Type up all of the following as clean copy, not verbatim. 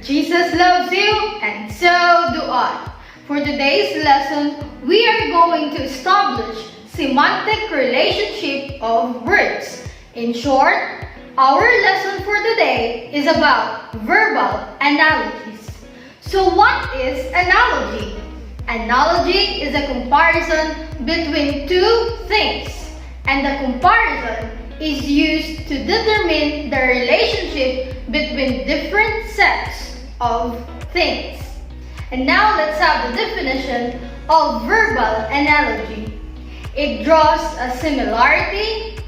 Jesus loves you, and so do I. For today's lesson, we are going to establish semantic relationship of words. In short, our lesson for today is about verbal analogies. So what is analogy? Analogy is a comparison between two things, and the comparison is used to determine the relationship between different sets of things. And now let's have the definition of verbal analogy. It draws a similarity,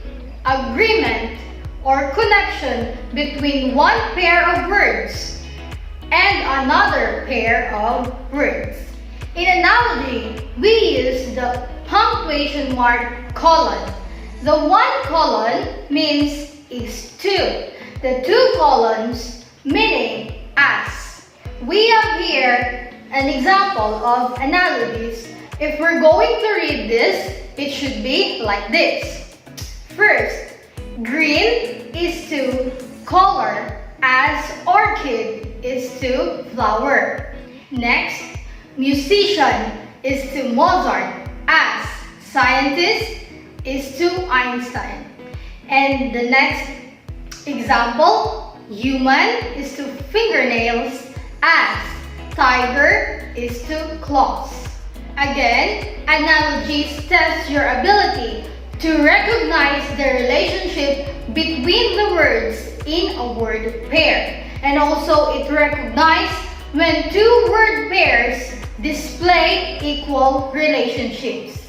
agreement, or connection between one pair of words and another pair of words. In analogy, we use the punctuation mark colon. The one colon means is to. The two colons meaning as. We have here an example of analogies. If we're going to read this, it should be like this. First, green is to color as orchid is to flower. Next, musician is to Mozart as scientist is to Einstein. And the next example, human is to fingernails as tiger is to claws. Again, analogies test your ability to recognize the relationship between the words in a word pair. And also it recognizes when two word pairs display equal relationships.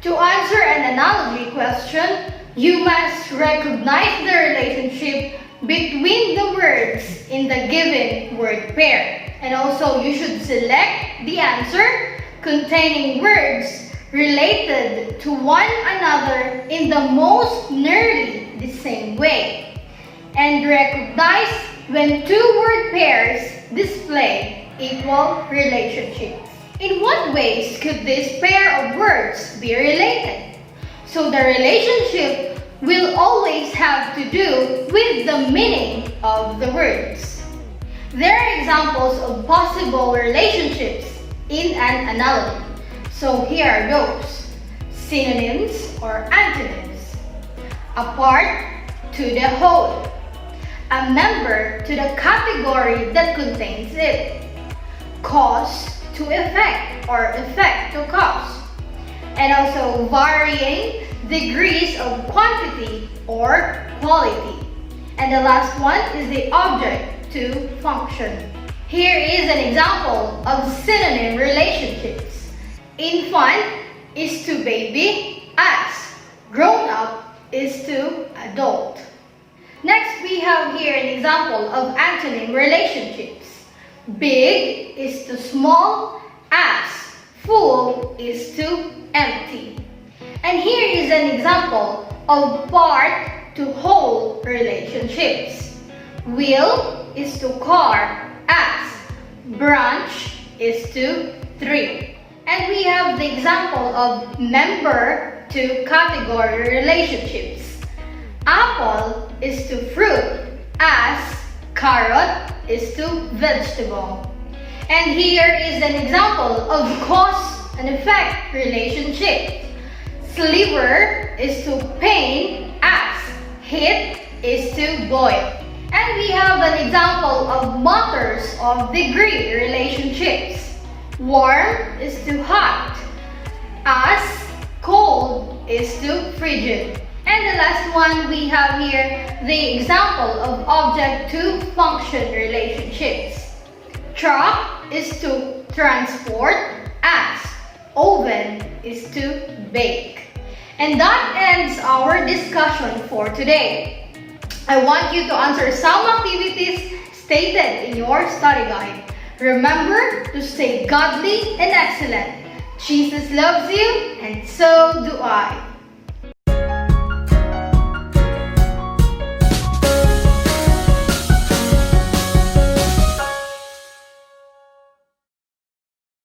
To answer an analogy question, you must recognize the relationship between the words in the given word pair. And also you should select the answer containing words related to one another in the most nearly the same way. And recognize when two word pairs display equal relationships. In what ways could this pair of words be related? So the relationship will always have to do with the meaning of the words. There are examples of possible relationships in an analogy. So here are those. Synonyms or antonyms. A part to the whole. A member to the category that contains it. Cause to effect or effect to cause. And also varying degrees of quantity or quality. And the last one is the object to function. Here is an example of synonym relationships. Infant is to baby as grown up is to adult. Next, we have here an example of antonym relationships. Big is to small as full is to empty. And here is an example of part to whole relationships. Wheel is to car as branch is to tree. And we have the example of member to category relationships. Apple is to fruit as carrot is to vegetable. And here is an example of cause and effect relationship. Sliver is to pain as heat is to boil. And we have an example of matters of degree relationships. Warm is to hot as cold is to frigid. And the last one we have here the example of object to function relationships. Truck is to transport as oven is to bake. And that ends our discussion for today. I want you to answer some activities stated in your study guide. Remember to stay godly and excellent. Jesus loves you, and so do I.